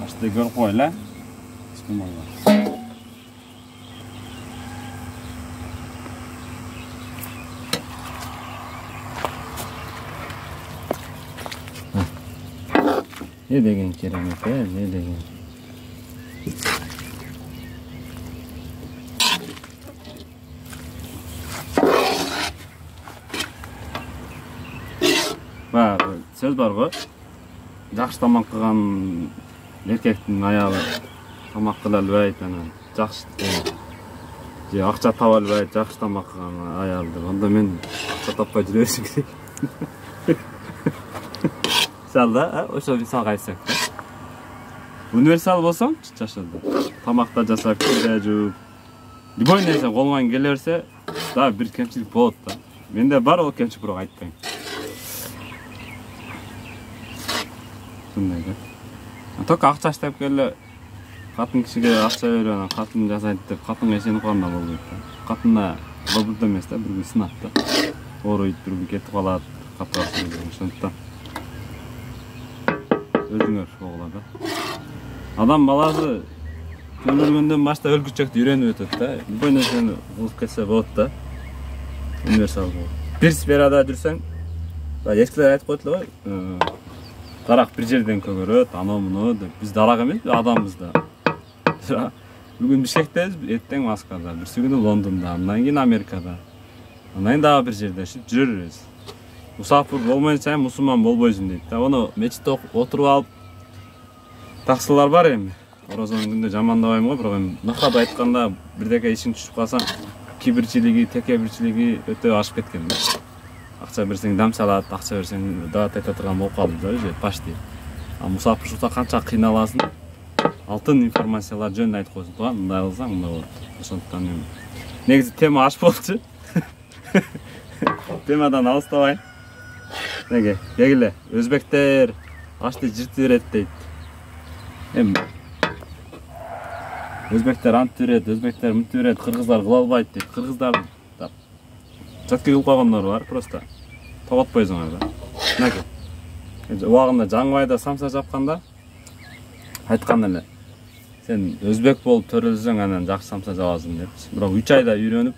Ашты көріп қойла. Ne деген керемет, не деген. Сөз бар ғой, жақсы тамақ қылған еркектің аяғы тамақ қыла албайды, жақсы же ақша таба албайды, жақсы тамақ қылған аяғы. Онда мен ақша таппай жүре берсем керек. Салда, ошо мисалга айтсак. Универсал болсоң, жашады. Тамақта жасап, кире жууп. Любой нерсе колуңан келе берсе, да бир кемчилик болот да. Менде бар ол кемчилик, бирок айтпайм. Только акча иштеп келе катын кишиге акча берип, катын жасайт деп, катынга ишенип калганда болбойт да. Катында болбойт эмес да, бир күн сынат да. Ооруйт, бир күн кетип калат, катыбасы деген ошондуктан. Өзүңөр болгула да. Адам баласы төлөргөндөн башта өлгүчөктү үйрөнүп өтөт да. Любой нерсени кылып кетсе болот да. Универсал болот. Бир сферада жүрсөң, эскилер айтып койду ғой. Дарак бир жерден көгөрөт, анау муну деп. Биз дарак эмес, адамбыз да. Бүгүн Бишкектебиз, эртең Москвада, бирси күнү Лондондо, андан кийин Америкада. Андан кийин дагы бир жерде жүрө беребиз. Мусафир болмойнча мусулман болбойсуң дейт да. Ону мечитте отуруп алып таксылар бар эми. Орозонун күндө жамандабайм го, бирок эми накат айтканда бирдеке ишиң түшүп калсаң, кибирчилиги, текебирчилиги өтө ашып кеткен да. Акча берсең дам салат, акча берсең дагы айта турган болуп калды да, же почти. А мусафирчиликта канча кыйналасың, алтын информациялар жөнүндө айтып койсун турган, мындай кылсаң мындай болот. Ошондуктан эми негизи тема аш болчу. Темадан алыстабай. Неге, кегиле, өзбектер ашты жыртып берет дейт. Эми өзбектер антып берет, өзбектер мынтип берет, кыргыздар кыла албайт дейт. Кыргыздар жаткы кылып койгондор бар, просто тоготпойсуңар да. Неге? Убагында Жаңыбайда самса жапканда айткан эле. Сен өзбек болуп төрөлсөң, анан жакшы самса жабасың деп. Бирок 3 айда үйрөнүп,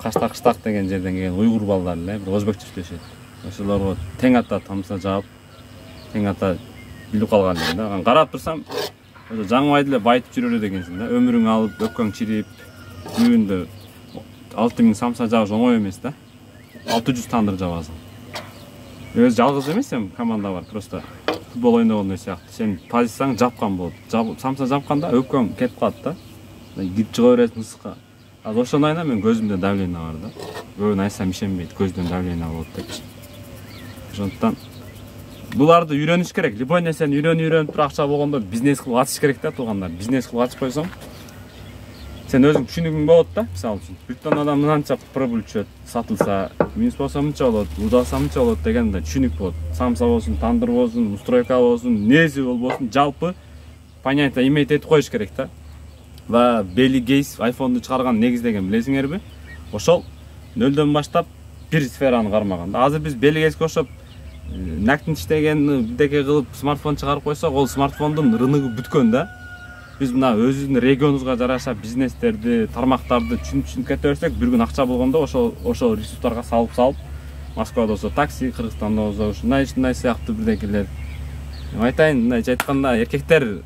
Каштак деген жерден келген уйгур балдар эле бир өзбекче сүйлөшөт. Ошолорго тең ата тамса жаап, тең ата билип калган элем да. Карап турсам, ошо Жаңыбайды эле байтып жүрөр дегенсиң да. Өмүрүң алып, өккөң чирип, күндө 6000 самса жабыш оңой эмес да. 600 тандыр жабасың. Өзү жалгыз эмес, сен команда бар, просто футбол ойногондой сыяктуу. Сен позицияң жапкан болот. Самса жапканда өккөң кетип калат да. Кирип чыга бересиң ысыкка. Az ошону айна мен көзүмдө давление бар да. Көбүн айтсам ишенбейт, көздөн давление болот депчи. Ошондуктан буларды үйрөнүш керек. Любой нерсени үйрөнүп туруп акча болгондо бизнес кылып ачыш керек да, туугандар. Бизнес кылып ачып койсоң, сен өзүң түшүнүгүң болот да, мисалы үчүн. Bir ton адам мынанча прибыль түшөт, сатылса, минус болсо мынча болот, удалса мынча болот дегенде түшүнүк болот. Самса болсун, тандыр болсун, устройка болсун, нези болбосун, жалпы понятие иметь этип коюш керек да. Ва Билл Гейтс iPhone'ду чыгарган негиздеген билесиңерби? Ошол нөлдөн баштап бир сфераны кармаган. Азыр биз Билл Гейтске окшоп нактын иштеген бирдеке кылып смартфон чыгарып койсок, ол смартфондун рыногу бүткөн да. Биз мына өзүбүздүн регионубузга жараша бизнестерди, тармактарды түшүнүп кете берсек, бир күн акча болгондо ошол ресурстарга салып, Москвада болсо такси, Кыргызстанда болсо ушундай сыяктуу бирдекелер. Айтайын, мындайча айтканда, эркектер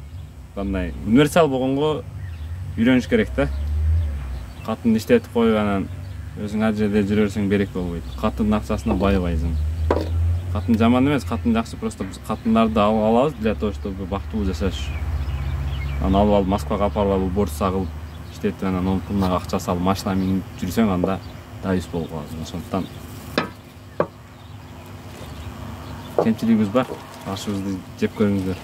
кандай универсал болгонго үйрөнүш керек да. Катын иштетип коюп, анан өзүң ар жерде жүрө берсең берек болбойт. Катындын акчасына байыбайсың. Катын жаман эмес, катын жакшы, просто биз катындарды алабыз для того, чтобы бактылуу жашаш. Анан алып Москвага апарып алып, борч сагылып, иштетип, анан онун пулуна акча салып, машина минип жүрсөң, анда дайыс болуп каласың. Ошондуктан кемчилигибиз бар. Ашыбызды жеп көрүңүздөр.